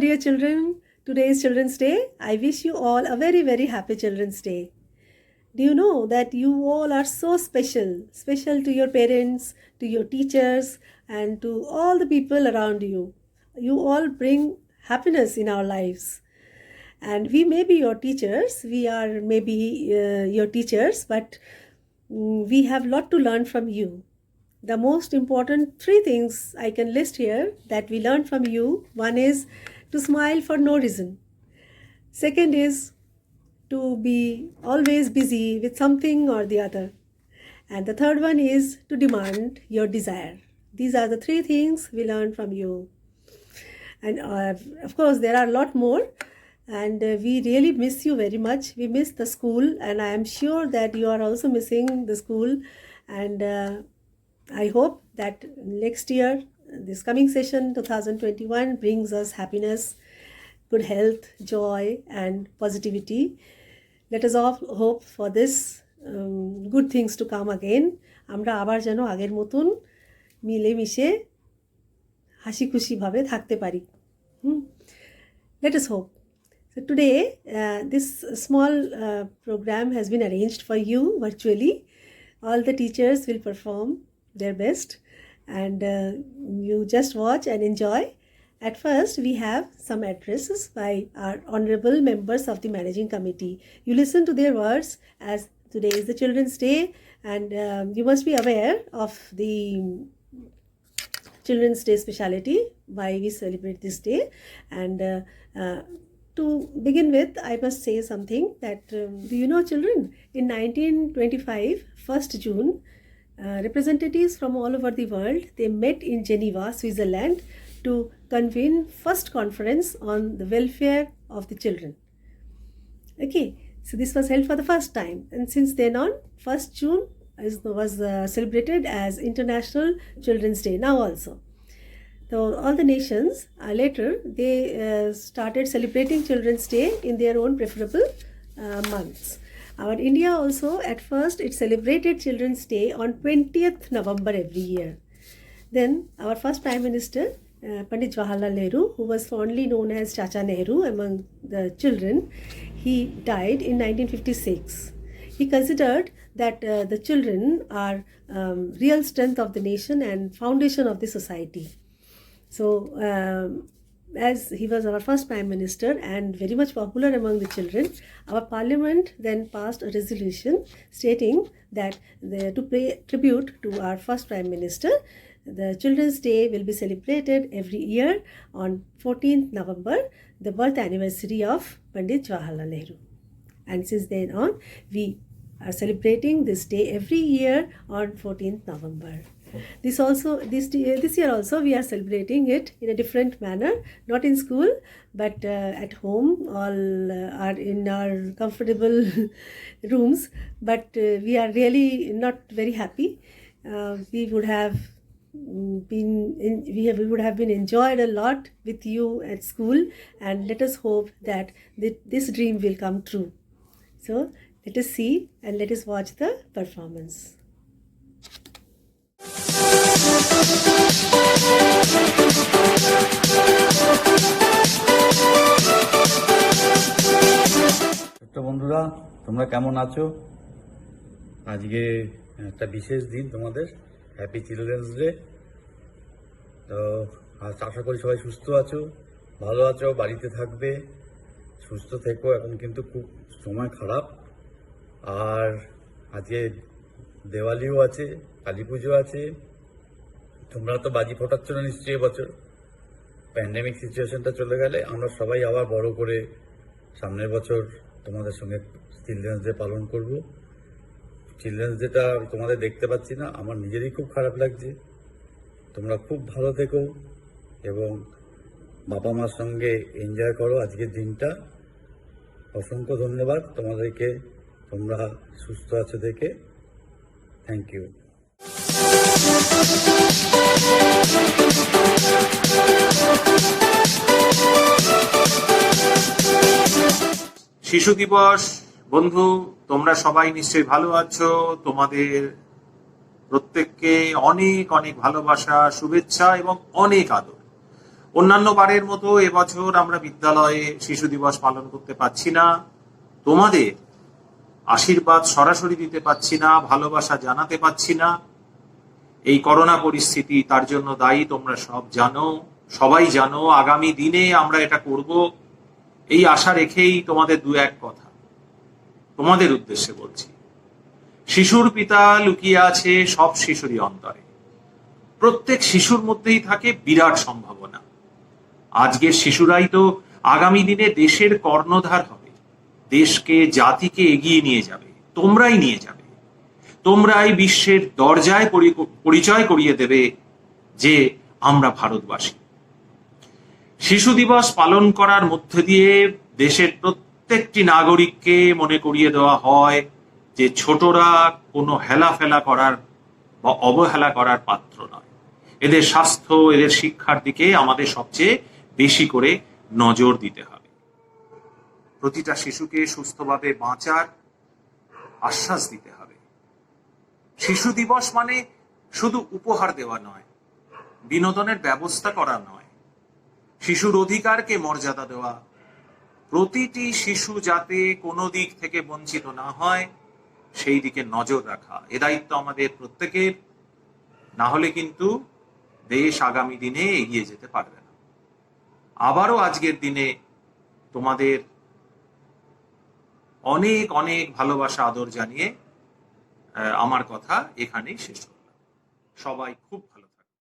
dear children, today is Children's Day. I wish you all a very, very happy Children's Day. Do you know that you all are so special? Special to your parents, to your teachers, and to all the people around you. You all bring happiness in our lives. And we may be your teachers, we are maybe your teachers, but we have a lot to learn from you. The most important 3 things I can list here that we learn from you. One is to smile for no reason. Second is to be always busy with something or the other. And the third one is to demand your desire. These are the 3 things we learn from you. And of course, there are a lot more. And we really miss you very much. We miss the school, and I am sure that you are also missing the school. And I hope that next year, this coming session 2021 brings us happiness, good health, joy, and positivity. Let us all hope for this good things to come again. আমরা আবার যেন আগের মতন মিলেমিশে হাসি খুশি ভাবে থাকতে পারি। Let us hope. So today, this small program has been arranged for you virtually. All the teachers will perform their best, and you just watch and enjoy. At first, we have some addresses by our honorable members of the managing committee. You listen to their words, as today is the Children's Day, and you must be aware of the Children's Day speciality, why we celebrate this day. And to begin with, I must say something that, do you know, children, in 1925, 1st June, representatives from all over the world, they met in Geneva, Switzerland, to convene first conference on the welfare of the children. Okay, so this was held for the first time, and since then on, 1st June was celebrated as International Children's Day now also. So all the nations later they started celebrating Children's Day in their own preferable months. Our India also at first it celebrated Children's Day on 20th November every year. Then our first Prime Minister Pandit Jawaharlal Nehru, who was fondly known as Chacha Nehru among the children, he died in 1956. He considered that the children are real strength of the nation and foundation of the society. So, as he was our first Prime Minister and very much popular among the children, our Parliament then passed a resolution stating that to pay tribute to our first Prime Minister, the Children's Day will be celebrated every year on 14th November, the birth anniversary of Pandit Jawaharlal Nehru. And since then on, we are celebrating this day every year on 14th November. This year also we are celebrating it in a different manner, not in school but at home. All are in our comfortable rooms, but we are really not very happy. We would have been enjoyed a lot with you at school, and let us hope that this dream will come true. So let us see and let us watch the performance. বন্ধুরা, তোমরা কেমন আছো? আজকে একটা বিশেষ দিন, তোমাদের happy children's day. তো আশা করি সবাই সুস্থ আছো, ভালো আছো, বাড়িতে থাকবে, সুস্থ থেকো। এখন কিন্তু খুব সময় খারাপ, আর আজকে দেওয়ালিও আছে, কালী পুজো আছে। তোমরা তো বাজি ফোটাচ্ছ না নিশ্চয়ই এবছর। প্যান্ডেমিক সিচুয়েশনটা চলে গেলে আমরা সবাই আবার বড় করে সামনের বছর তোমাদের সঙ্গে চিলড্রেন্স ডে পালন করব। চিলড্রেন্স ডেটা তোমাদের দেখতে পাচ্ছি না, আমার নিজেরই খুব খারাপ লাগছে। তোমরা খুব ভালো থেকো এবং বাবা মার সঙ্গে এনজয় করো আজকের দিনটা। অসংখ্য ধন্যবাদ তোমাদেরকে, তোমরা সুস্থ আছো দেখে। Thank you. শিশু দিবস বন্ধু, তোমরা সবাই নিশ্চয়ই ভালো আছো। তোমাদের প্রত্যেককে অনেক অনেক ভালোবাসা, শুভেচ্ছা এবং অনেক আদর। অন্যান্য বারের মতো এবছর আমরা বিদ্যালয়ে শিশু দিবস পালন করতে পারছি না, তোমাদের আশীর্বাদ সরাসরি দিতে পাচ্ছি না, ভালোবাসা জানাতে পাচ্ছি না। এই করোনা পরিস্থিতি তার জন্য দায়ী, তোমরা সবাই জানো। আগামী দিনে আমরা এটা করব, এই আশা রেখেই তোমাদের দু এক কথা তোমাদের উদ্দেশ্যে বলছি। শিশুর পিতা লুকিয়ে আছে সব শিশুরই অন্তরে। প্রত্যেক শিশুর মধ্যেই থাকে বিরাট সম্ভাবনা। আজকের শিশুরাই তো আগামী দিনে দেশের কর্ণধার হবে, দেশকে জাতিকে এগিয়ে নিয়ে যাবে, তোমরাই নিয়ে যাবে। তোমরাই বিশ্বের দরজায় পরিচয় করিয়ে দেবে যে আমরা ভারতবাসী। শিশু দিবস পালন করার মধ্য দিয়ে দেশের প্রত্যেকটি নাগরিককে মনে করিয়ে দেওয়া হয় যে ছোটরা কোনো হেলাফেলা করার বা অবহেলা করার পাত্র নয়। এদের স্বাস্থ্য, এদের শিক্ষার দিকে আমাদের সবচেয়ে বেশি করে নজর দিতে হবে। প্রতিটা শিশুকে সুস্থভাবে বাঁচার আশ্বাস দিতে হবে। শিশু দিবস মানে শুধু উপহার দেওয়া নয়, বিনোদনের ব্যবস্থা করা নয়, শিশুর অধিকারকে মর্যাদা দেওয়া, প্রতিটি শিশু যাতে কোনো দিক থেকে বঞ্চিত না হয় সেই দিকে নজর রাখা, এ দায়িত্ব আমাদের প্রত্যেকের। না হলে কিন্তু দেশ আগামী দিনে এগিয়ে যেতে পারবে না। আবারও আজকের দিনে তোমাদের অনেক অনেক ভালোবাসা আদর জানিয়ে আমার কথা এখানেই শেষ করলাম। সবাই খুব ভালো থাকবে।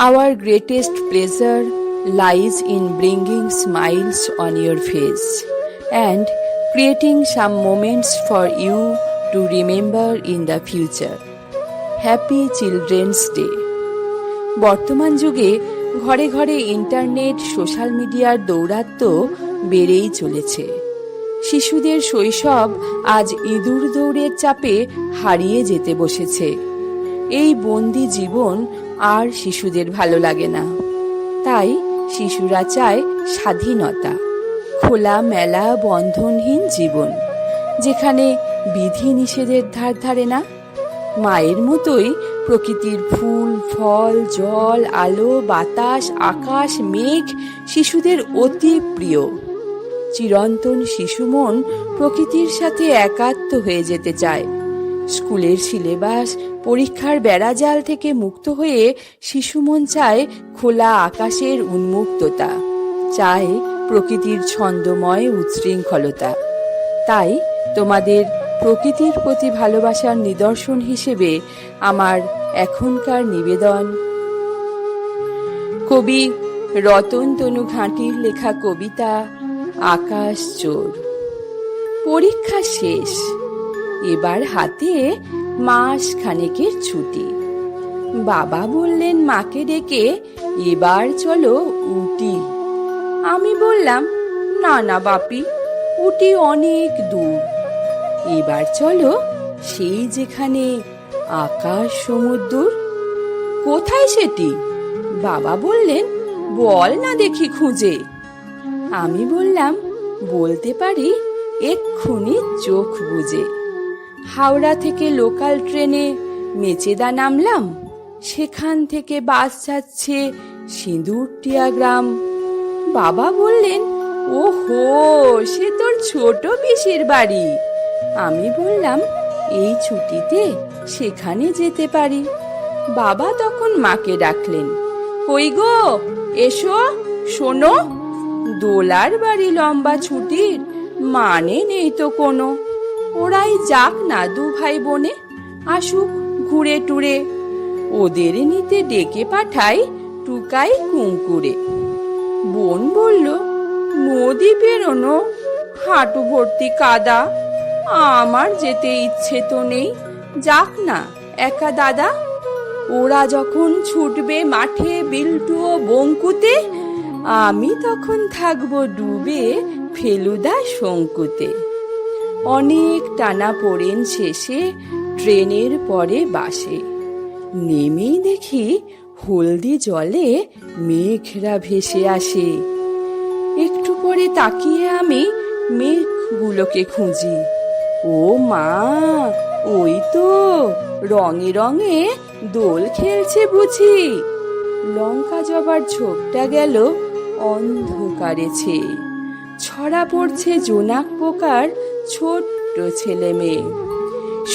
Our greatest pleasure lies in bringing smiles on your face and creating some moments for you to remember in the future. Happy Children's Day. বর্তমান যুগে ঘরে ঘরে ইন্টারনেট, সোশ্যাল মিডিয়ার দৌরাত্ম্য বেড়েই চলেছে। শিশুদের শৈশব আজ ইঁদুর দৌড়ের চাপে হারিয়ে যেতে বসেছে। এই বন্দি জীবন আর শিশুদের ভালো লাগে না। তাই শিশুরা চায় স্বাধীনতা, খোলা মেলা বন্ধনহীন জীবন, যেখানে বিধি নিষেধের ধার ধারে না। মায়ের মতোই প্রকৃতির ফুল, ফল, জল, আলো, বাতাস, আকাশ, মেঘ শিশুদের অতি প্রিয়। চিরন্তন শিশু মন প্রকৃতির সাথে একাত্ম হয়ে যেতে চায়। স্কুলের সিলেবাস, পরীক্ষার বেড়াজাল থেকে মুক্ত হয়ে শিশু মন চায় খোলা আকাশের উন্মুক্ততা, চায় প্রকৃতির ছন্দময় উচ্ছৃঙ্খলতা। তাই তোমাদের প্রকৃতির প্রতি ভালোবাসার নিদর্শন হিসেবে আমার এখনকার নিবেদন কবি রতন তনু ঘাঁটির লেখা কবিতা আকাশ চোর। পরীক্ষা শেষ, এবার হাতে মাস খানেকের ছুটি। বাবা বললেন মাকে ডেকে, এবার চলো উটি। আমি বললাম, না না বাপি, উটি অনেক দূর। এবার চলো সেই যেখানে আকাশ সমুদ্র। কোথায় সেটি? বাবা বললেন, বল না দেখি খুঁজে। আমি বললাম, বলতে পারি এক্ষুনি চোখ বুজে। হাওড়া থেকে লোকাল ট্রেনে মেচেদা নামলাম, সেখান থেকে বাস যাচ্ছে সিঁদুরটিয়া গ্রাম। বাবা বললেন, ও হো, সে তোর ছোট পিসির বাড়ি। আমি বললাম, এই ছুটিতে সেখানে যেতে পারি। বাবা তখন মাকে ডাকলেন, কই গো, এসো, শোনো, দোলার বাড়ি লম্বা ছুটির মানে নেই তো কোনো। ওরাই যাক না দু ভাই বোনে, আসুক ঘুরে টুরে। ওদের নিতে ডেকে পাঠাই টুকাই কুঙ্কুরে। বোন বলল, নদী পেরোনো, হাঁটু ভর্তি কাদা, আমার যেতে ইচ্ছে তো নেই, যাক না একা দাদা। ওরা যখন ছুটবে মাঠে বিল্টু ও বঙ্কুতে, আমি তখন থাকবো ডুবে ফেলুদা শঙ্কুতে। অনেক টানা পড়েন শেষে ট্রেনের পরে বাসে, নেমেই দেখি হলদি জলে মেঘরা ভেসে আসে। একটু পরে তাকিয়ে আমি মেঘগুলোকে খুঁজি, ও মা, ওই তো রঙে রঙে দোল খেলছে বুঝি। লঙ্কা জবার ঝোপটা গেল অন্ধকারে ছেয়ে। ছড়া পড়ছে জোনাক পোকার ছোট্ট ছেলে মেয়ে।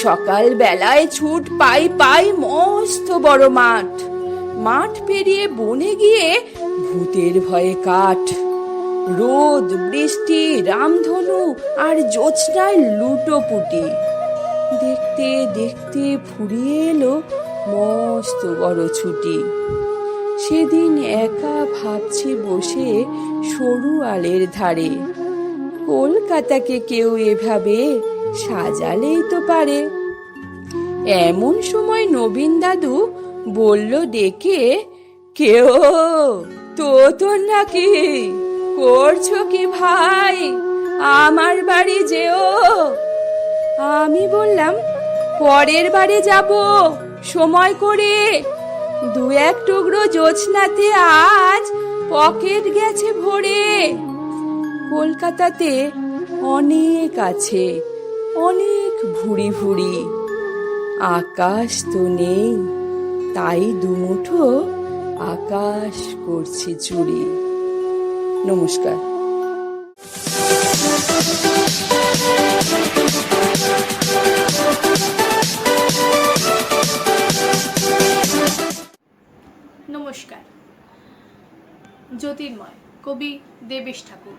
সকাল বেলায় ছুট পাই পাই মস্ত বড় মাঠ। মাঠ পেরিয়ে বনে গিয়ে ভূতের ভয়ে কাঠ। রোদ বৃষ্টি রামধনু আর জ্যোৎস্নায় লুটোপুটি। দেখতে দেখতে ফুরিয়ে এলো মস্ত বড় ছুটি। সেদিন একা ভাবছি বসে সরু আলের ধারে, কলকাতাকে কেউ এভাবে সাজালেই তো পারে। এমন সময় নবীন দাদু বলল ডেকে, কেউ তোর নাকি? করছো কি ভাই? আমার বাড়ি যেও। আমি বললাম, পরের বারে যাব সময় করে। দু এক টুকরো জ্যোৎস্নাতে আজ পকেট গেছে ভরে। কলকাতাতে অনেক আছে, অনেক ভুড়ি ভুড়ি। আকাশ তো নেই, তাই দুমুঠো আকাশ করছি চুরি। নমস্কার। নমস্কার। জ্যোতির্ময় কবি দেবেশ ঠাকুর।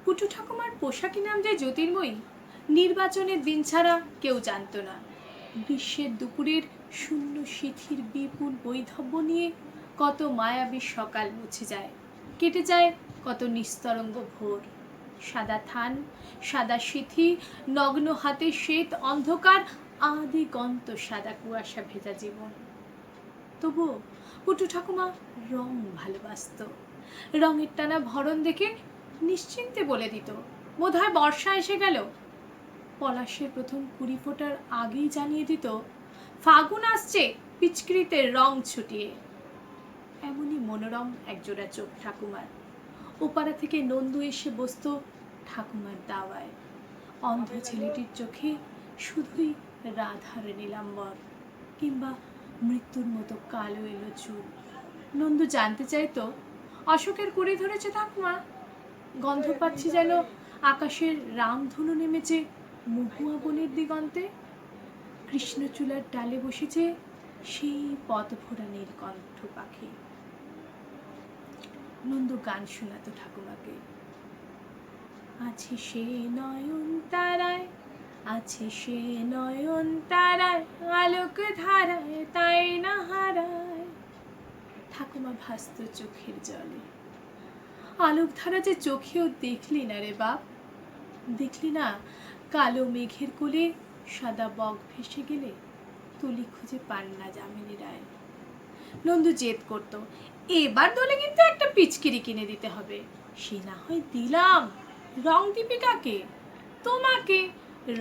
পুটু ঠাকুমার পোশাকি নাম যে জ্যোতির্ময়ী, নির্বাচনের দিন ছাড়া কেউ জানত না। গ্রীষ্মের দুপুরের শূন্য শিথির বিপুল বৈধব্য নিয়ে কত মায়াবী সকাল মুছে যায়, কেটে যায় কত নিস্তরঙ্গ ভোর। সাদা থান, সাদা সিথি, নগ্ন হাতে শ্বেত অন্ধকার, আদি গন্ত সাদা কুয়াশা ভেজা জীবন। তবুও পুটু ঠাকুমা রং ভালোবাসত। রঙের টানা ভরণ দেখে নিশ্চিন্তে বলে দিত, বোধহয় বর্ষা এসে গেল। পলাশের প্রথম কুড়ি ফোটার আগেই জানিয়ে দিত, ফাগুন আসছে পিচকিরিতে রং ছুটিয়ে। এমনই মনোরম একজোড়া চোখ ঠাকুমার। ওপাড়া থেকে নন্দু এসে বসত ঠাকুমার দাওয়ায়। অন্ধ ছেলেটির চোখে শুধুই রাধার নীলাম্বর, কিংবা মৃত্যুর মতো কালো এলো চুল। নন্দু জানতে চাইতো, অশোকের কুড়ি ধরেছে ঠাকুমা? গন্ধ পাচ্ছি যেন আকাশের রামধনু নেমেছে মহুয়া বনের দিগন্তে। কৃষ্ণচূড়ার ডালে বসেছে সেই পথভরা নীলকণ্ঠ পাখি। নন্দু গান শোনাতো ঠাকুমাকে। আছে সে নয়ন তারায়, আছে সে নয়ন তারায়, আলোক ধারায় তাই না হারায়। ঠাকুমা ভাসত চোখের জলে। আলোক ধারা যে চোখেও দেখলি না রে বাপ, দেখলি না কালো মেঘের কোলে সাদা বক ভেসে গেলে তুলি খুঁজে পান না যামিনী রায়। নন্দু জেদ করত, এবার দোলে কিন্তু একটা পিচকিরি কিনে দিতে হবে। সে না হয় দিলাম, রং দিবি কাকে? তোমাকে।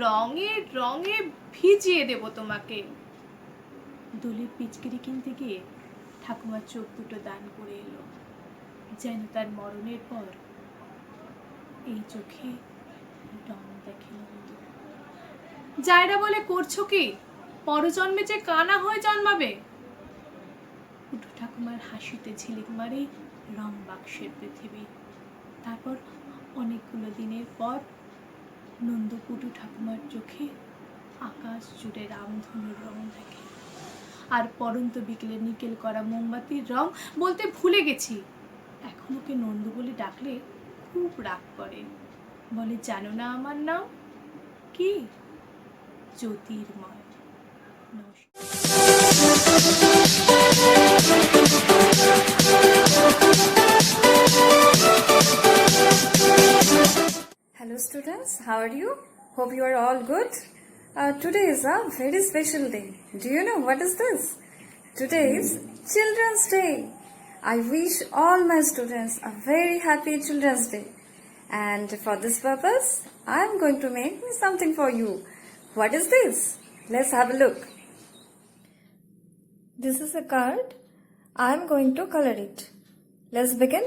রঙে রঙে ভিজিয়ে দেব তোমাকে। দোলের পিচকিরি কিনতে গিয়ে ঠাকুমার চোখ দুটো দান করে এলো, যেন তার মরণের পর এই চোখে রং দেখে নন্দু। জায়রা বলে, করছো কি? পরজন্মে যে কানা হয়ে জন্মাবে। পুটু ঠাকুমার হাসিতে ঝিলিক মারে রং বাক্সের পৃথিবী। তারপর অনেকগুলো দিনের পর নন্দু পুটু ঠাকুমার চোখে আকাশ জুড়ে রামধনুর রং দেখে। আর পরন্ত বিকেলে নিকেল করা মোমবাতির রং বলতে ভুলে গেছি। এখন ওকে নন্দু বলে ডাকলে খুব রাগ করে, বলে, জানো না আমার নাম কি? জ্যোতির্ময়। Hello students, how are you? Hope you are all good. Today is a very special day. Do you know what is this? Today is Children's Day. I wish all my students a very happy Children's Day. And for this purpose, I am going to make something for you. What is this? Let's have a look. This is a card. I am going to color it. Let's begin.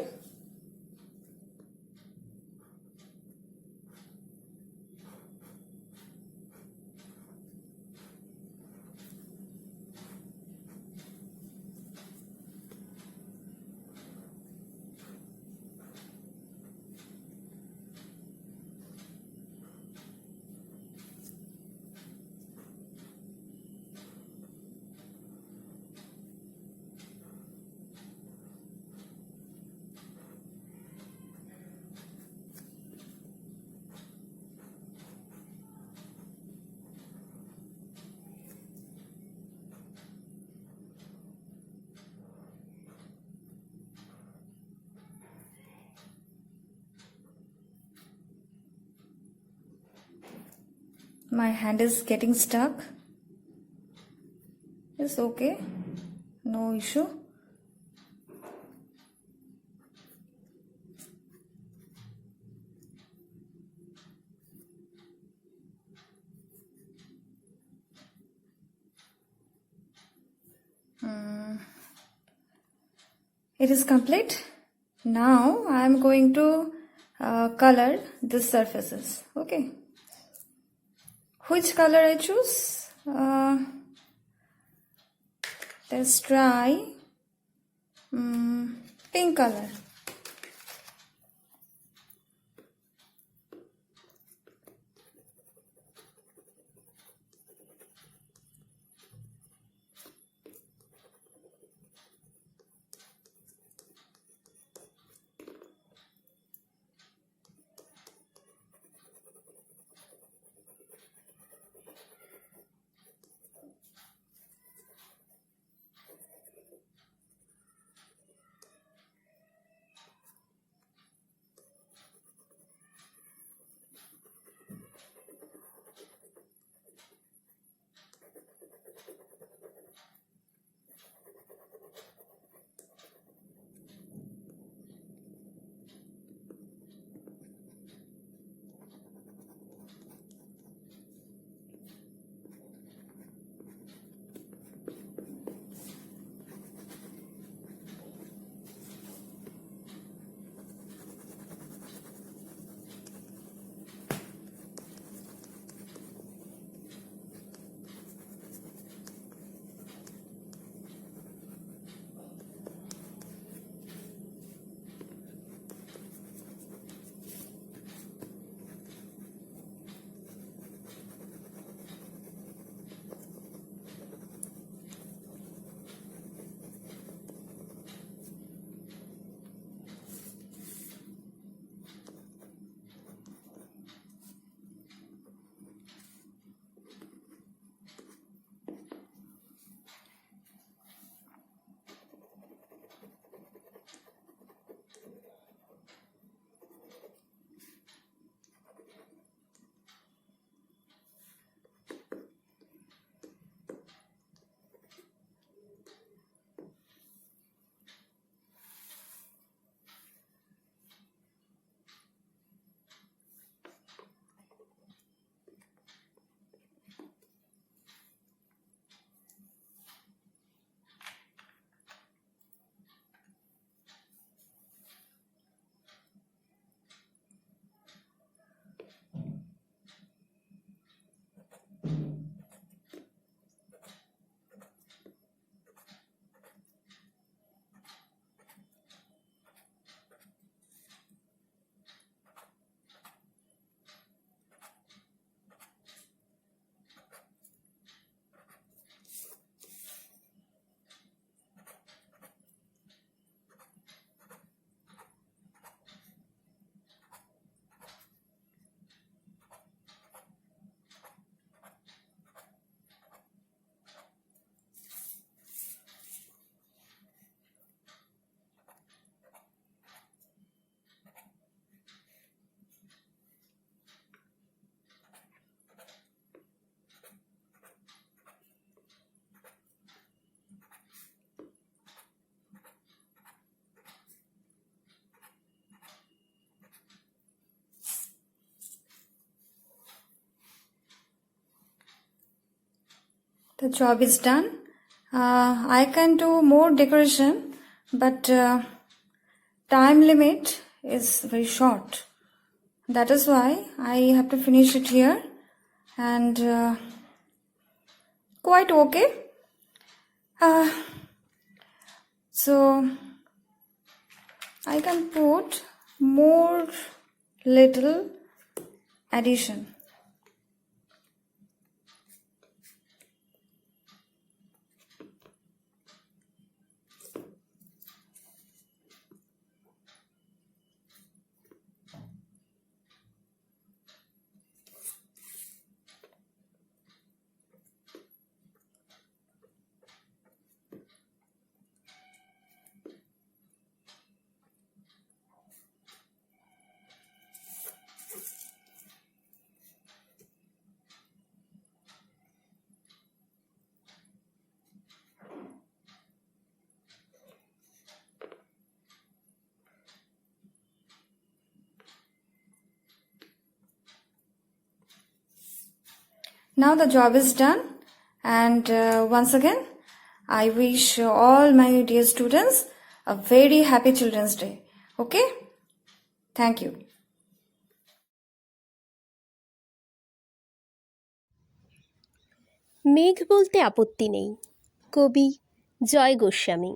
My hand is getting stuck. It's okay. No issue. It is complete. Now I am going to color the surfaces. Okay. Which color I choose? Let's try pink color. The job is done. I can do more decoration, but time limit is very short. That is why I have to finish it here, and quite okay. So I can put more little addition. Now the job is done, and once again, I wish all my dear students a very happy Children's Day. Okay? Thank you. মেঘ বলতে আপত্তি নেই। কবি জয় গোস্বামী।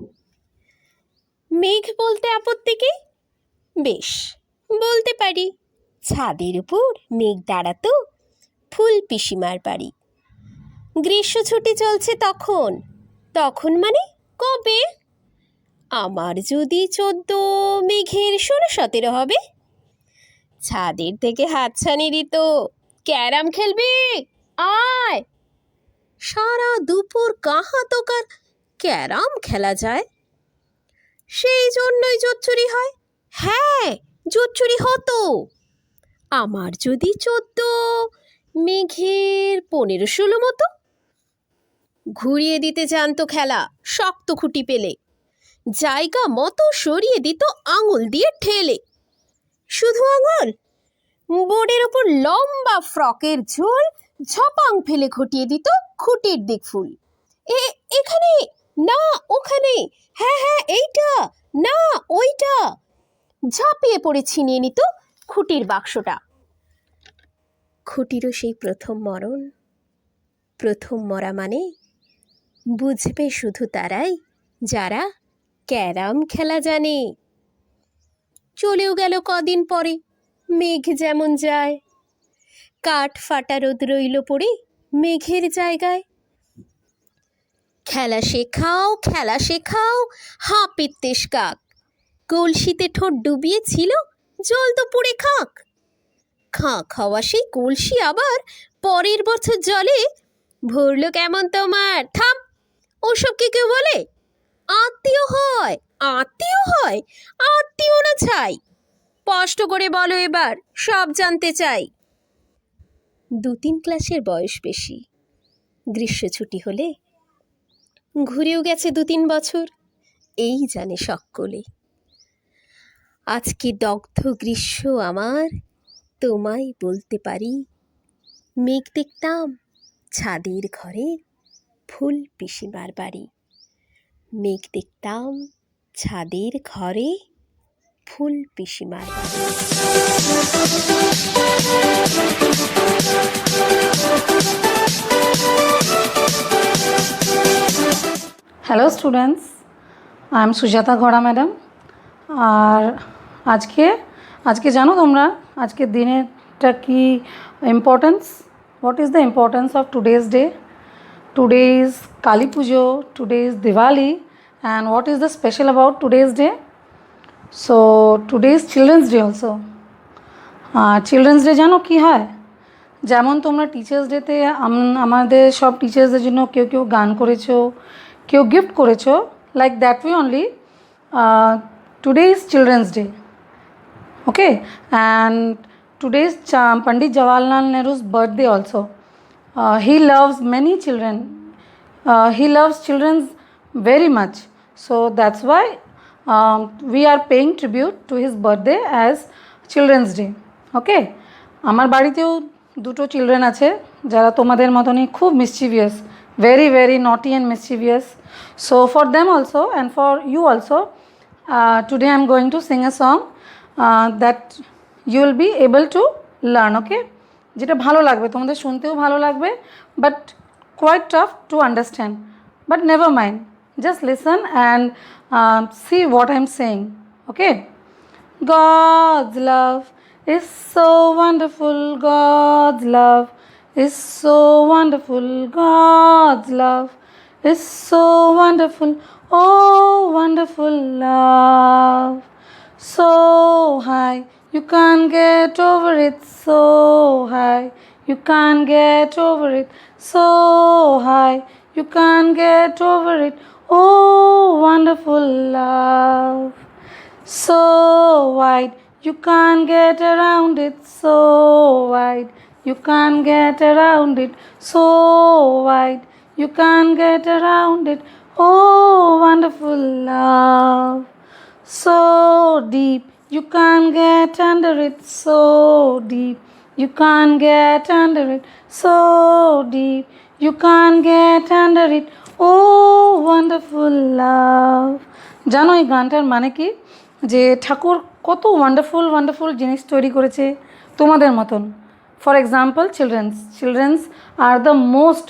মেঘ বলতে আপত্তি কি? বেশ, বলতে পারি। ছাদের উপর মেঘ দাঁড়াতো, ফুল পিসিমার বাড়ি। গ্রীষ্ম ছুটি চলছে তখন। তখন মানে কবে? আমার যদি 14, মেঘের 16-17 হবে। ছাদের থেকে হাতছানি দিত, ক্যারাম খেলবি? আয়। সারা দুপুর কাহা তোকার ক্যারাম খেলা যায়। সেই জন্যই জোচ্চুরি হয়। হ্যাঁ, জোচ্চুরি হতো। আমার যদি 14, মেঘের 15-16 মতো। ঘুরিয়ে দিতে জানতো খেলা, শক্ত খুঁটি পেলে। জায়গা মতো সরিয়ে দিত আঙুল দিয়ে ঠেলে। শুধু আঙুল, বোর্ডের ওপর লম্বা ফ্রকের ঝোল ঝপাং ফেলে ঘটিয়ে দিত খুঁটির দিক ফুল। এখানে না, ওখানে, হ্যাঁ হ্যাঁ এইটা না, ওইটা। ঝাঁপিয়ে পড়ে ছিনিয়ে নিত খুঁটির বাক্সটা। খুঁটিরও সেই প্রথম মরণ। প্রথম মরা মানে বুঝবে শুধু তারাই যারা ক্যারাম খেলা জানে। চলেও গেল কদিন পরে, মেঘ যেমন যায়। কাঠ ফাটা রোদ রইল পড়ে মেঘের জায়গায়। খেলা শেখাও, খেলা শেখাও, হাঁপির তেস কাক। কলসিতে ঠোঁট ডুবিয়েছিল, জল তো পুড়ে খাক। খাঁ খাওয়া সেই কলসি আবার পরের বছর জলে ভরল কেমন তোমার? থাম, ওসব কি কেউ বলে? আত্মীয় হয়, আত্মীয় হয়, আত্মীয় না ছাই। স্পষ্ট করে বলো এবার, সব জানতে চাই। 2-3 ক্লাসের বয়স বেশি। গ্রীষ্ম ছুটি হলে ঘুরেও গেছে 2-3 বছর, এই জানে সকলে। আজকে দগ্ধ গ্রীষ্ম আমার, তোমায় বলতে পারি। মেঘ দেখতাম ছাদের ঘরে, ফুল পিসিমার বাড়ি। মেঘ দেখতাম ছাদের ঘরে, ফুল পিসিমার বাড়ি। Hello students, I am Sujata ঘোড়া ম্যাডাম। আর আজকে জানো তোমরা আজকের দিনেরটা কি importance? What is the importance of today's day? Today is Kali Pujo, today is Diwali, and what is the special about today's day? So today is children's day also. Children's day জানো কী হয়? যেমন তোমরা টিচার্স ডেতে আমাদের সব টিচার্সদের জন্য কেউ কেউ গান করেছো, কেউ গিফট করেছো, like that way only today is children's day. Okay, and today is Pandit Jawaharlal Nehru's birthday also. He loves many children. He loves children very much. So that's why we are paying tribute to his birthday as Children's Day. Okay, আমার বাড়িতেও 2 children আছে যারা তোমাদের মতনই খুব mischievous, very very naughty and mischievous. So for them also and for you also, today I am going to sing a song that you will be able to learn. Okay, যেটা ভালো লাগবে, তোমাদের শুনতেও ভালো লাগবে, but quite tough to understand, but never mind, just listen and see what I am saying. Okay, God's love is so wonderful, God's love is so wonderful, God's love is so wonderful, oh wonderful love, so high you can't get over it, so high you can't get over it, so high you can't get over it, oh wonderful love, so wide you can't get around it, so wide you can't get around it, so wide you can't get around it, oh wonderful love, so deep you can't get under it, so deep You can't get under it, so deep. You can't get under it. Oh, wonderful love. জানো এই গানটার মানে কি? যে ঠাকুর কত wonderful wonderful জিনিস তৈরি করেছে তোমাদের মতন। For example children's are the most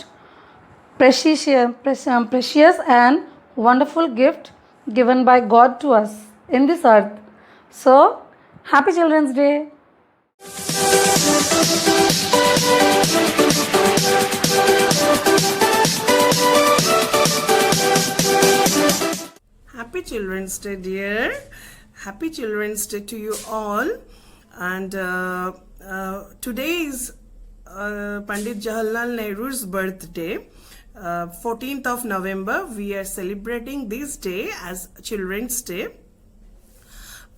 precious and wonderful gift given by God to us in this earth. So, happy Children's Day. Happy Children's Day, dear. Happy Children's Day to you all. And today is Pandit Jawaharlal Nehru's birthday. 14th of November, we are celebrating this day as Children's Day.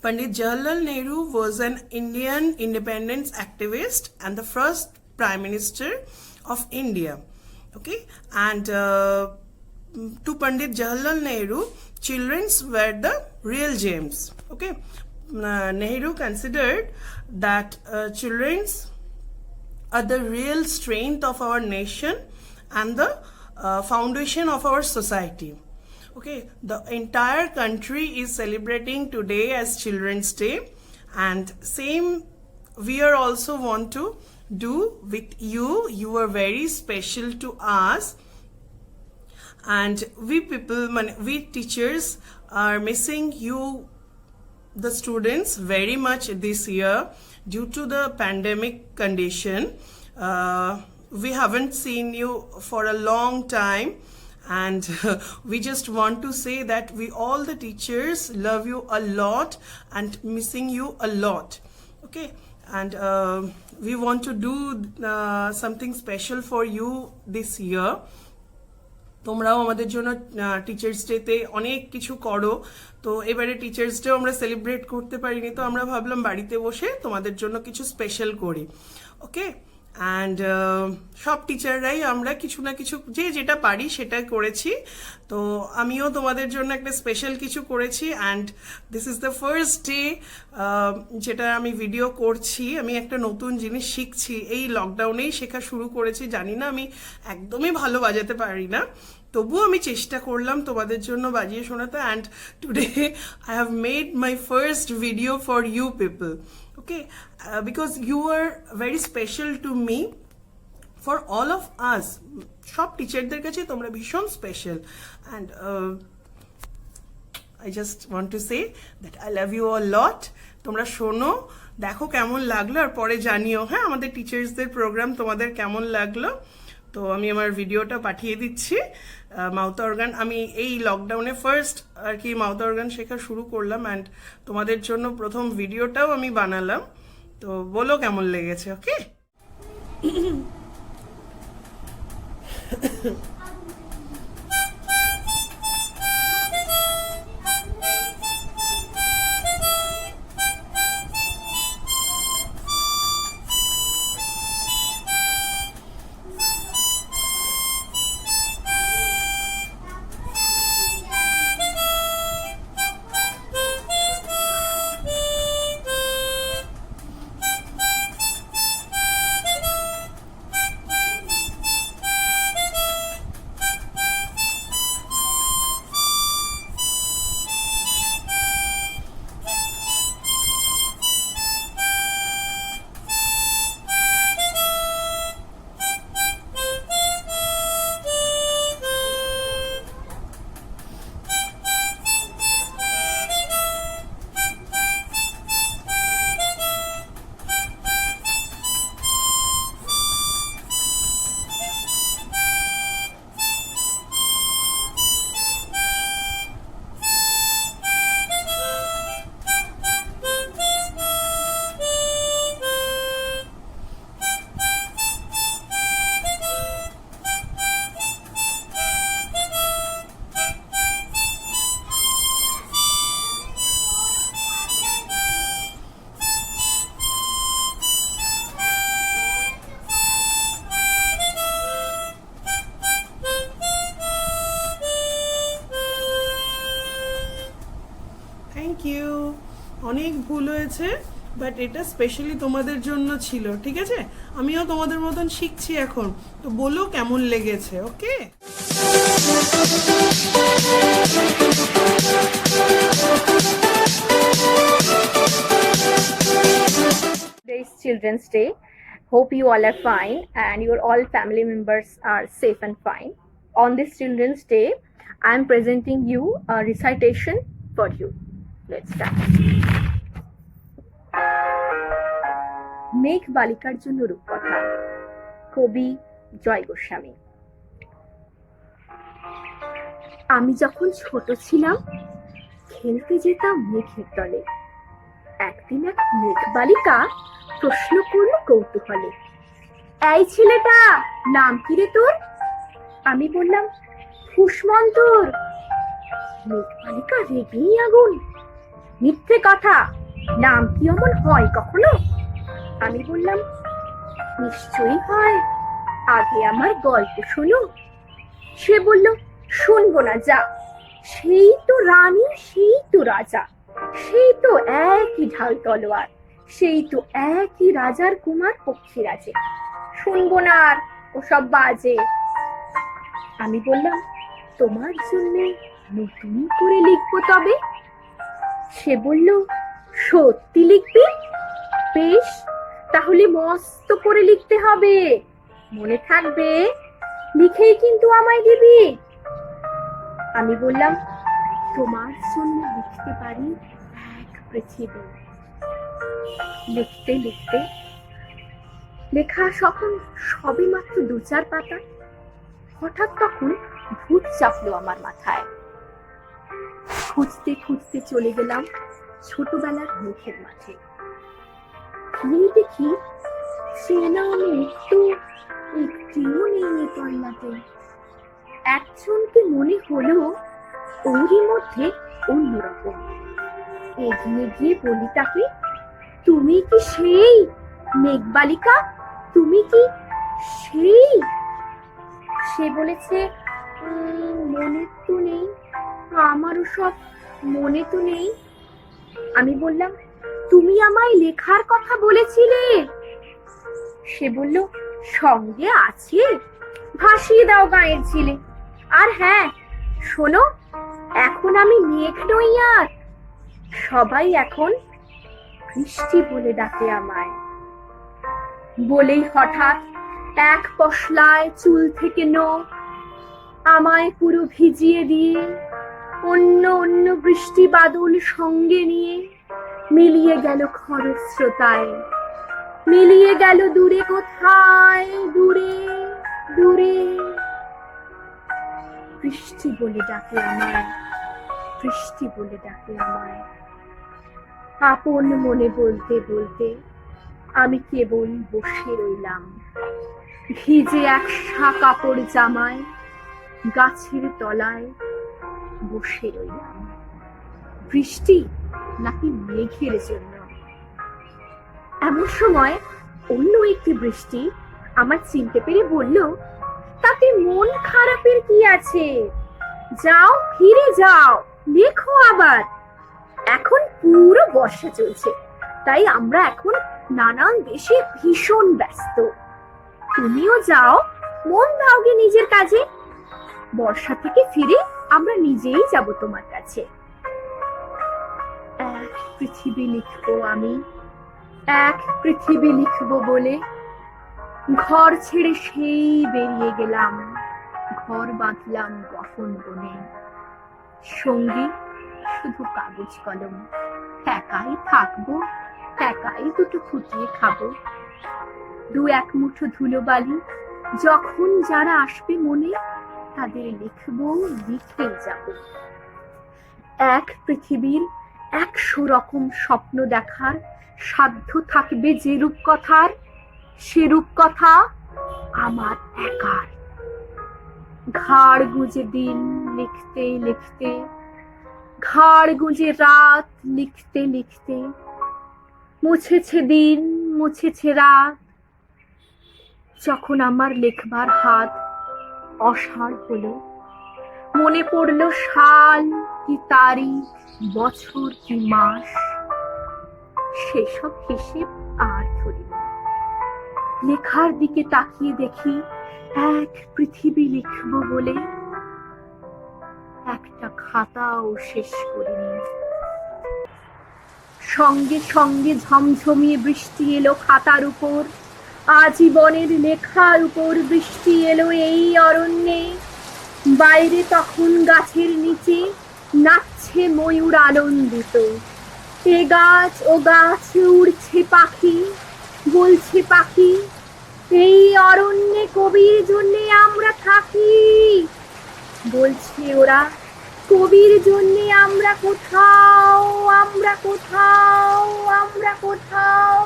Pandit Jawaharlal Nehru was an Indian independence activist and the first Prime Minister of India. Okay, and to Pandit Jawaharlal Nehru, children were the real gems. Okay, Nehru considered that children are the real strength of our nation and the foundation of our society. Okay, the entire country is celebrating today as Children's Day, and same we are also want to do with you. You are very special to us, and we teachers are missing you, the students, very much this year due to the pandemic condition. We haven't seen you for a long time, and we just want to say that we all the teachers love you a lot and missing you a lot. Okay, and we want to do something special for you this year. তোমরাও আমাদের জন্য teachers ডেতে অনেক কিছু করো, তো এবারে teachers ডেও আমরা সেলিব্রেট করতে পারিনি, তো আমরা ভাবলাম বাড়িতে বসে তোমাদের জন্য কিছু স্পেশাল করি। ওকে, অ্যান্ড সব টিচাররাই আমরা কিছু না কিছু যে যেটা পারি সেটা করেছি, তো আমিও তোমাদের জন্য একটা স্পেশাল কিছু করেছি। And this is the first day যেটা আমি ভিডিও করছি। আমি একটা নতুন জিনিস শিখছি, এই লকডাউনেই শেখা শুরু করেছি। জানি না, আমি একদমই ভালো বাজাতে পারি না, তবুও আমি চেষ্টা করলাম তোমাদের জন্য বাজিয়ে শোনাতে। And today I have made my first video for you people. Okay, because you are very special to me, for all of us. সব টিচারদের কাছে তোমরা ভীষণ special, and I just want to say that I love you a lot. তোমরা শোনো, দেখো কেমন লাগলো, আর পরে জানিও হ্যাঁ আমাদের টিচার্সদের প্রোগ্রাম তোমাদের কেমন লাগলো। তো আমি আমার ভিডিওটা পাঠিয়ে দিচ্ছি। মাউথ অর্গান আমি এই লকডাউনে ফার্স্ট আর কি মাউথ অর্গান শেখা শুরু করলাম, অ্যান্ড তোমাদের জন্য প্রথম ভিডিওটাও আমি বানালাম। তো বলো কেমন লেগেছে। ওকে, থ্যাংক ইউ। অনেক ভুল হয়েছে, বাট এটা স্পেশালি তোমাদের জন্য ছিল, ঠিক আছে? আমিও তোমাদের মতন শিখছি এখন, তো বলো কেমন লেগেছে, ওকে? Today is Children's Day. Hope you all are fine and your all family members are safe and fine. On this Children's Day, I am presenting you a recitation for you. Let's start. মেঘ বালিকার জন্য রূপকথা, কবি জয় গোস্বামী। আমি যখন ছোট ছিলাম খেলতে যেতাম মেঘের দলে। একদিন এক মেঘ বালিকা প্রশ্ন করল কৌতূহলে, এই ছেলেটা নাম কি রে তোর? আমি বললাম কুসমন্তর। মেঘ বালিকা রেগেই আগুন, মিথ্যে কথা, নাম কি অমন হয় কখনো? আমি বললাম নিশ্চয়ই হয়, আগে আমার গল্প শোনো। সে বলল শুনবো না, যা, সেই তো রানী, সেই তো রাজা, সেই তো একই ঢাল তলোয়ার, সেই তো একই রাজার কুমার পক্ষীরাজে, শুনবো না আর ওসব বাজে। আমি বললাম তোমার জন্য নতুন করে লিখবো তবে। সে বলল সত্যি লিখবি? বেশ, তাহলে মস্ত করে লিখতে হবে, মনে থাকবে, লিখেই কিন্তু আমায় দিবি। আমি বললাম তোমার জন্য লিখতে পারি এক পৃথিবী। লিখতে লিখতে লেখা যখন সবে মাত্র 2-4 পাতা, হঠাৎ তখন ভূত চাপলো আমার মাথায়। খুঁজতে খুঁজতে চলে গেলাম ছোটবেলার মুখের মাঠে। গিয়ে দেখি চেনা মুখ তো একটিও নেই এ পাল্লাতে। একজনকে মনে হলো ওরই মধ্যে অন্যরকম। এগিয়ে গিয়ে বলি তাকে, তুমি কি সেই মেঘবালিকা? তুমি কি সেই? সে বলেছে মনে তো নেই, আমারও সব মনে তো নেই। আমি বললাম তুমি আমায় লেখার কথা বলেছিলে। সে বলল সঙ্গে আছে, ভাসিয়ে দাও গায়ের ছিলে। আর হ্যাঁ শোনো, এখন আমি মেঘ নই আর, সবাই এখন বৃষ্টি বলে ডাকে আমায়। বলেই হঠাৎ এক পশলায় চুল থেকে নখ আমায় পুরো ভিজিয়ে দিয়ে অন্য অন্য বৃষ্টি বাদল সঙ্গে নিয়ে মিলিয়ে গেল খরস্রোতায়, মিলিয়ে গেল দূরে কোথায়, দূরে দূরে। বৃষ্টি বলে ডাকে আমায়, বৃষ্টি বলে ডাকে আমায়। আপন মনে বলতে বলতে আমি কেবল বসে রইলাম, ভিজে এক কাপড় জামায় গাছের তলায় বসে রইলাম। বৃষ্টি নাকি মেঘের জন্য? এমন সময় অন্য একটি বৃষ্টি আমার চিনতে পেরে বলল, তাতে মন খারাপের কি আছে? যাও, ফিরে যাও, লেখো আবার। এখন পুরো বর্ষা চলছে, তাই আমরা এখন নানান দেশে ভীষণ ব্যস্ত। তুমিও যাও, মন দাওগে নিজের কাজে। বর্ষা থেকে ফিরে আমরা নিজেই যাব তোমার কাছে। এক পৃথিবী লিখবো আমি, এক পৃথিবী লিখবো বলে ঘর ছেড়ে সেই বেরিয়ে গেলাম, ঘর বাঁধলাম বসন বনে। সঙ্গী শুধু কাগজ কলম, একাই থাকবো, একাই দুটো ফুটিয়ে খাবো। 2-1 মুঠো ধুলো বালি যখন যারা আসবে মনে, তাদের লিখবো, লিখেই যাব। এক পৃথিবীর 100 রকম স্বপ্ন দেখার সাধ্য থাকবে যে রূপকথার, সে রূপকথা আমার একার। ঘাড় গুঁজে দিন লিখতে লিখতে, ঘাড় গুঁজে রাত লিখতে লিখতে, মুছেছে দিন, মুছেছে রাত। যখন আমার লেখবার হাত অসাড় হলো, মনে পড়লো সাল কি তারিখ, বছর কি মাস। সেসব হিসেব আর ধরিনি। লেখার দিকে তাকিয়ে দেখি এক পৃথিবী লিখব বলে একটা খাতাও শেষ করিনি। সঙ্গে সঙ্গে ঝমঝমিয়ে বৃষ্টি এলো খাতার উপর, আজীবনের লেখার উপর বৃষ্টি এলো এই অরণ্যে। বাইরে তখন গাছের নিচে নাচছে ময়ূর আনন্দিত। এ গাছ ও গাছ উড়ছে পাখি, বলছে পাখি এই অরণ্যে কবির জন্যে আমরা থাকি। বলছে ওরা কবির জন্যে আমরা কোথাও, আমরা কোথাও, আমরা কোথাও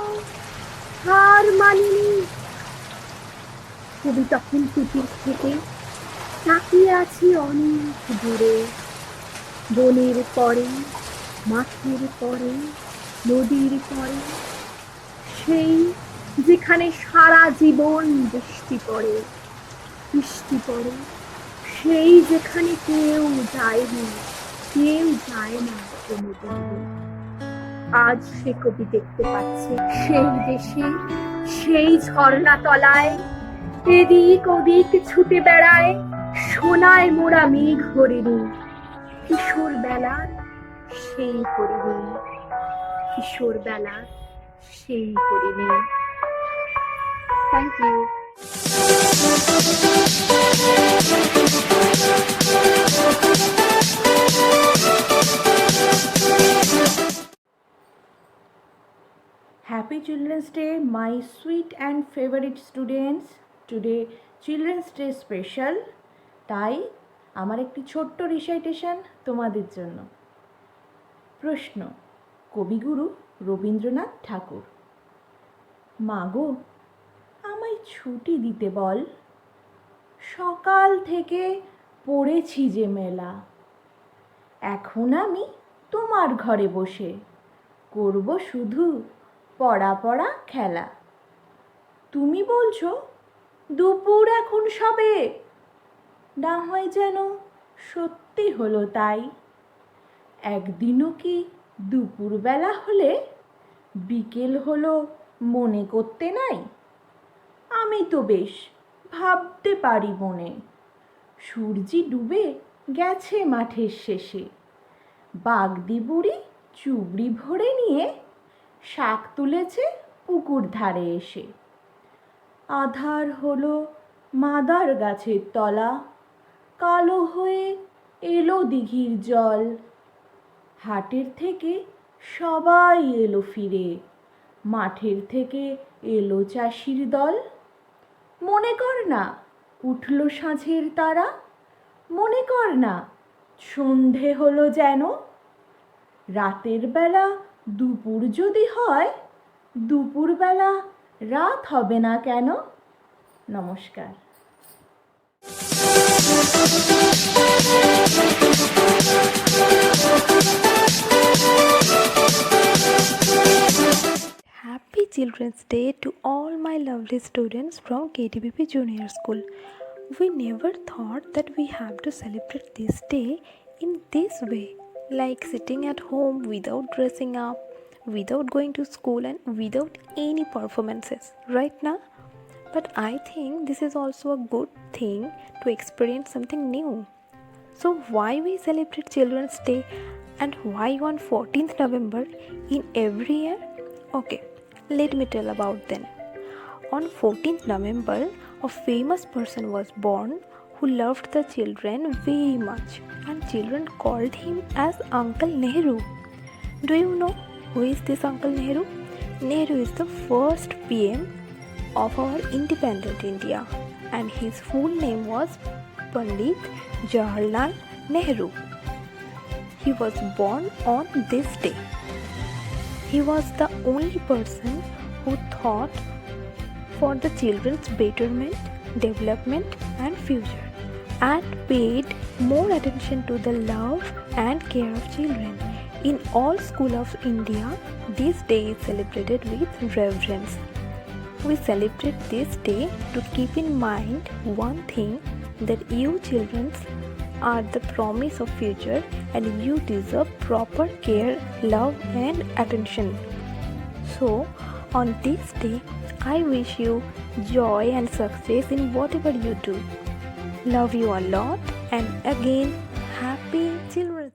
হার মানিনি। কবি তখন কুটির থেকে তাকিয়ে আছে অনেক দূরে, বনের পরে, মাঠের পরে, নদীর পরে, সেই যেখানে সারা জীবন বৃষ্টি পড়ে, বৃষ্টি পড়ে, সেই যেখানে কেউ যায়নি, কেউ যায় না কোনোদিন। আজ সে কবি দেখতে পাচ্ছে সেই দেশে, সেই ঝর্ণা তলায় এদিক ওদিক ছুটে বেড়ায় সোনায় মোড়া মেঘ হরিণী। কিশোর বেলার সেই হরিণী, কিশোর বেলার সেই হরিণী। Thank you. Happy Children's Day, my sweet and favorite students. Today Children's Day special. তাই আমার একটি ছোট্ট রিসাইটেশন তোমাদের জন্য। প্রশ্ন: কবিগুরু রবীন্দ্রনাথ ঠাকুর। মাগো আমায় ছুটি দিতে বল, সকাল থেকে পড়েছি যে মেলা। এখন আমি তোমার ঘরে বসে করব শুধু পড়া পড়া খেলা। তুমি বলছো দুপুর এখন সবে, না হয় যেন সত্যি হলো তাই। একদিনও কি দুপুরবেলা হলে বিকেল হলো মনে করতে নাই? আমি তো বেশ ভাবতে পারি মনে, সূর্যি ডুবে গেছে মাঠের শেষে। বাগদি বুড়ি চুবড়ি ভরে নিয়ে শাক তুলেছে পুকুর ধারে এসে। আধার হলো মাদার গাছের তলা, কালো হয়ে এলো দিঘির জল। হাটের থেকে সবাই এলো ফিরে, মাঠের থেকে এলো চাষির দল। মনে কর না উঠল সাঁঝের তারা, মনে কর না সন্ধে হলো যেন। রাতের বেলা দুপুর যদি হয়, দুপুরবেলা রাত হবে না কেন? নমস্কার। Happy Children's Day to all my lovely students from KTBP Junior School. We never thought that we have to celebrate this day in this way, like sitting at home without dressing up, without going to school and without any performances, right now? But I think this is also a good thing to experience something new. So why we celebrate Children's Day and why on 14th November in every year? Okay, let me tell about them. On 14th November, a famous person was born who loved the children very much, and children called him as Uncle Nehru. Do you know who is this Uncle Nehru? Nehru is the first PM of our independent India, and his full name was Pandit Jawaharlal Nehru. He was born on this day. He was the only person who thought for the children's betterment, development and future, and paid more attention to the love and care of children. In all schools of India, this day is celebrated with reverence. We celebrate this day to keep in mind one thing, that you children are the promise of future and you deserve proper care, love and attention. So, on this day, I wish you joy and success in whatever you do. Love you a lot, and again, happy Children's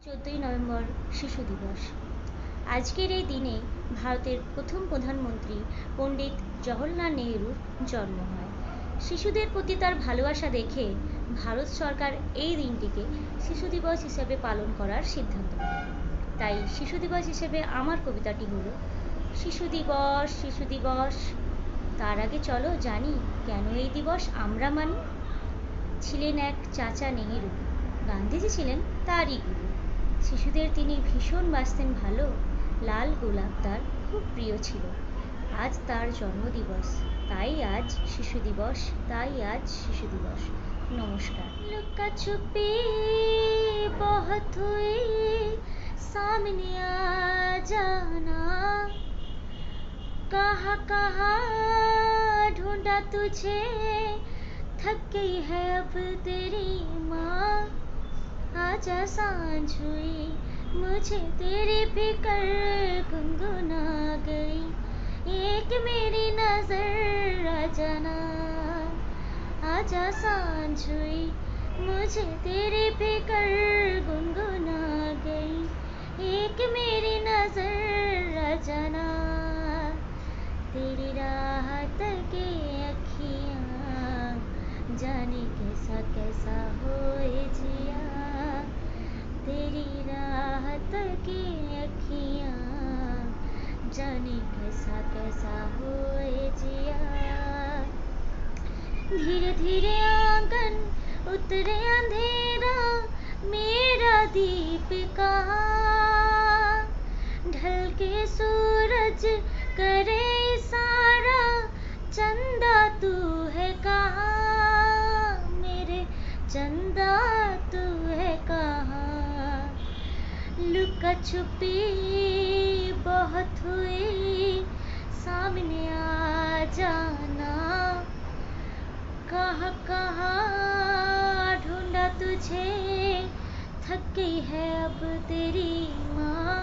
চোদ্দোই November শিশু দিবস। আজকের এই দিনে ভারতের প্রথম প্রধানমন্ত্রী পণ্ডিত জওহরলাল নেহরুর জন্ম হয়। শিশুদের প্রতি তার ভালোবাসা দেখে ভারত সরকার এই দিনটিকে শিশু দিবস হিসেবে পালন করার সিদ্ধান্ত নেয়। তাই শিশু দিবস হিসেবে আমার কবিতাটি হলো শিশু দিবস শিশু দিবস। তার আগে চলো জানি কেন এই দিবস আমরা মানি। ছিলেন এক চাচা নেহেরু, গান্ধীজি ছিলেন তারই গুরু। শিশুদের তিনি ভীষণ বাসতেন ভালো, লাল গোলাপ তার খুব প্রিয় ছিল। আজ তার জন্মদিবস, তাই আজ শিশু দিবস, তাই আজ শিশু দিবস। নমস্কার। লুকা ছুপি बहुत हुई, सामने आ जाना, कहाँ कहाँ ढूंढा तुझे, थक गई है अब तेरी माँ। आजा सांझ हुई, मुझे तेरी फिक्र गुनगुना गई, एक मेरी नजर आ जाना। आजा सांझ हुई, मुझे तेरी फिक्र गुनगुना गई, एक मेरी नजर आ जाना। तेरी राहत के अखियाँ जाने कैसा कैसा होए जिया, तेरी राहत की अखियाँ जाने कैसा कैसा होए जिया। धीरे धीरे आंगन उतरे अंधेरा, मेरा दीप कहाँ, ढल के सूरज करे इशारा, चंदा तू है कहाँ, मेरे चंदा तू है कहाँ। लुका छुपी बहुत हुई, सामने आ जाना, कहाँ कहाँ ढूंढा तुझे, थक गई है अब तेरी माँ।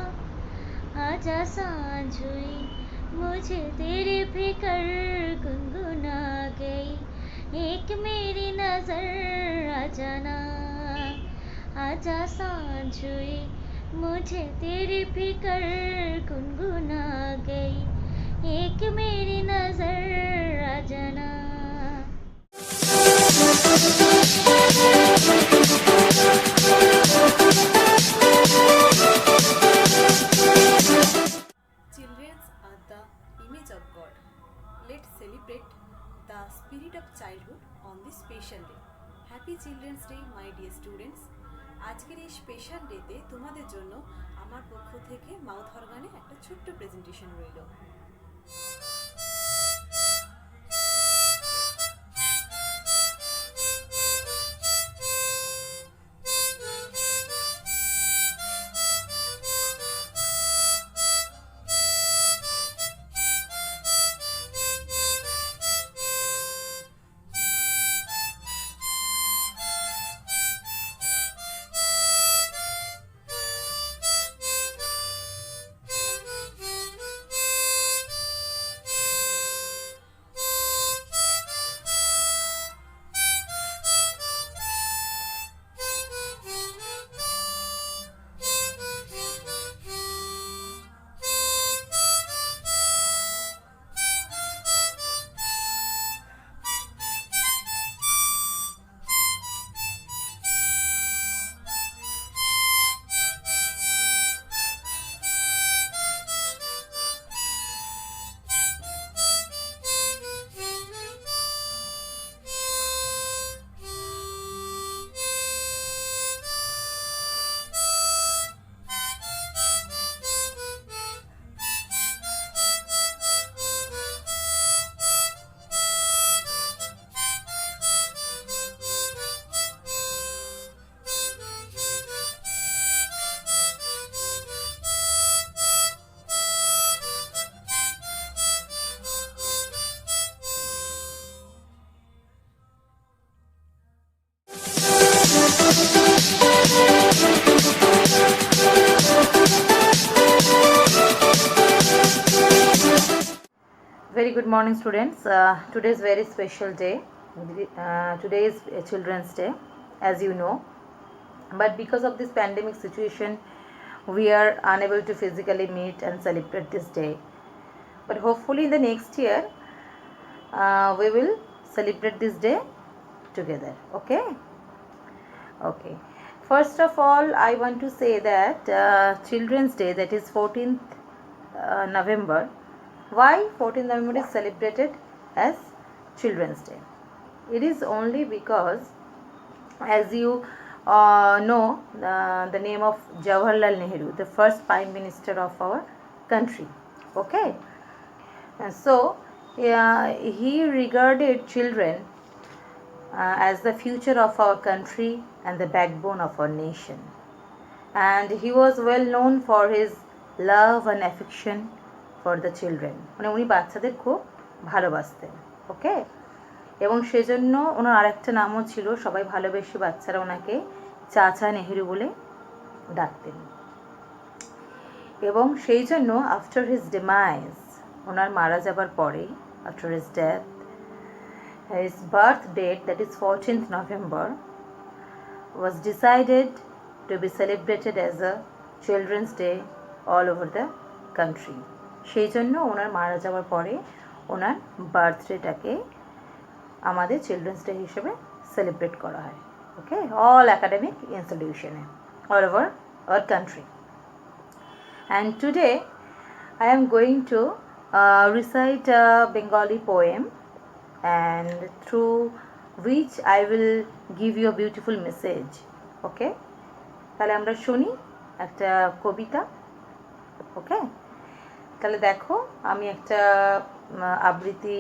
आजा सांझ हुई, मुझे तेरी फिक्र गुनगुना गई, एक मेरी नजर आ जाना। आजा सांझ हुई, मुझे तेरी फिक्र गुनगुना गई, एक मेरी नजर आ जाना। Children are the image of God. Let's celebrate the spirit of childhood on this special day. Happy Children's Day, my dear students. আজকের এই স্পেশাল ডেতে তোমাদের জন্য আমার পক্ষ থেকে মাউথ অর্গানে একটা ছোট্ট প্রেজেন্টেশন রইল। good morning, students. Today is very special day. Today is Children's Day, as you know. But because of this pandemic situation, we are unable to physically meet and celebrate this day. But hopefully in the next year, we will celebrate this day together. Okay? Okay. First of all, I want to say that Children's Day, that is 14th November. Why 14th November is celebrated as Children's Day? It is only because, as you know, the name of Jawaharlal Nehru, the first Prime Minister of our country. Okay? And so, he regarded children as the future of our country and the backbone of our nation. And he was well known for his love and affection for the children. মানে উনি বাচ্চাদের খুব ভালোবাসতেন। ওকে, এবং সেজন্য ওনার আরেকটা নামও ছিল, সবাই ভালোবেসে বাচ্চারা ওনাকে চাচা নেহেরু বলে ডাকতেন। এবং সেই জন্য আফটার হিজ ডিমাইজ, ওনার মারা যাবার পরে, after his death, his birth date, that is 14th November, was decided to be celebrated as a Children's Day all over the country. সেই জন্য ওনার মারা যাওয়ার পরে ওনার বার্থডেটাকে আমাদের চিলড্রেন্স ডে হিসেবে সেলিব্রেট করা হয়। ওকে, অল একাডেমিক ইনস্টিটিউশনে all over our country. And today I am going to recite a Bengali poem, and through which I will give you a beautiful message. ওকে, তাহলে আমরা শুনি একটা কবিতা। ওকে, তাহলে দেখো আমি একটা আবৃত্তি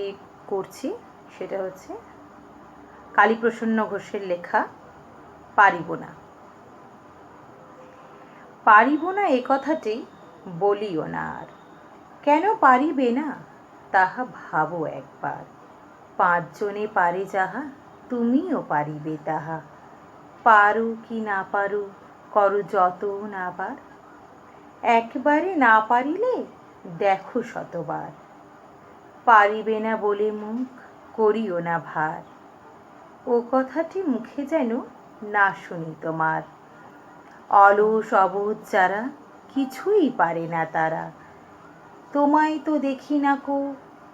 করছি, সেটা হচ্ছে কালীপ্রসন্ন ঘোষের লেখা পারিব না। পারিব না এ কথাটি বলিও না আর, কেন পারিবে না তাহা ভাবো একবার। পাঁচজনে পারে যাহা তুমিও পারিবে তাহা, পারো কি না পারো করো যত না পার। একবারে না পারিলে দেখো শতবার, পারিবে না বলে মুখ করিও না ভার। ও কথাটি মুখে যেন না শুনি তোমার। অলস অবোধ যারা কিছুই পারে না তারা, তোমায় তো দেখি না কো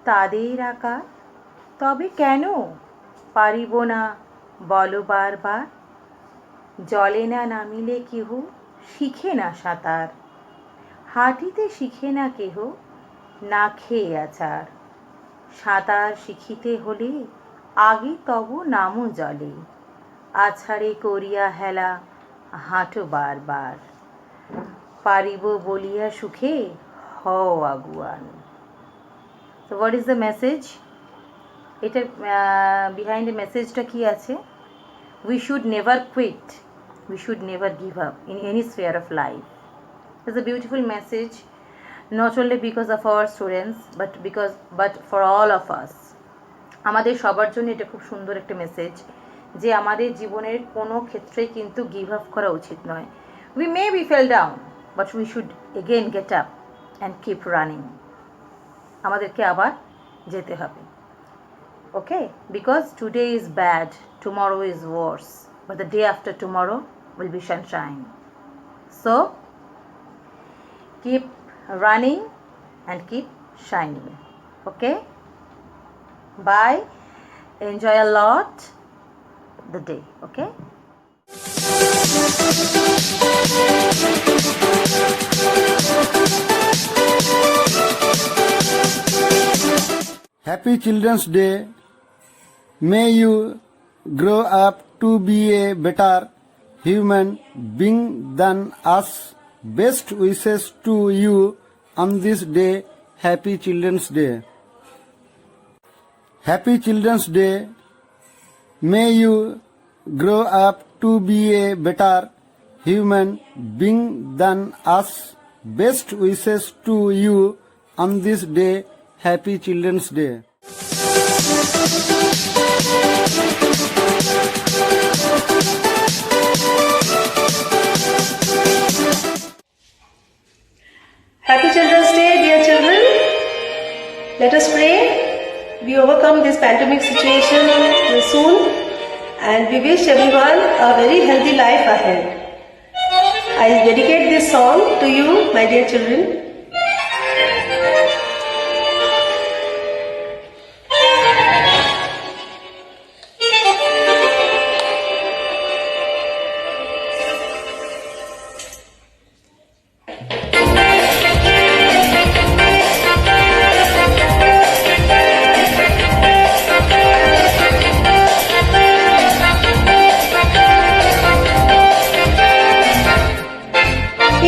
তাদের আকার। তবে কেন পারিব না বলো বারবার, জলে না নামিলে কেহ শিখে না সাঁতার। হাঁটিতে শিখে না কেহ না খেয়ে আচার, সাঁতার শিখিতে হলে আগে তব নামো জলে। আছাড়ে করিয়া হেলা হাঁটো বারবার, পারিব বলিয়া সুখে হও আগুয়ান। So what is the message? এটার behind the messageটা কি আছে? We should never quit. We should never give up in any sphere of life. It's a beautiful message, not only because of our students, but for all of us. আমাদের সবার জন্য এটা খুব সুন্দর একটা message, যে আমাদের জীবনের কোনো ক্ষেত্রেই কিন্তু গিভ আপ করা উচিত নয়। We may be fell down, but we should again get up and keep running. আমাদেরকে আবার যেতে হবে। Okay, because today is bad, tomorrow is worse, but the day after tomorrow will be sunshine. So keep running and keep shining. Okay, bye, enjoy a lot the day. Okay. Happy Children's Day. May you grow up to be a better human being than us. Best wishes to you on this day. Happy Children's Day. Happy Children's Day. May you grow up to be a better human being than us. Best wishes to you on this day. Happy Children's Day. Happy Children's Day, dear children. Let us pray. we overcome this pandemic situation soon, and we wish everyone a very healthy life ahead. I dedicate this song to you, my dear children.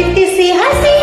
इतनी सी हंसी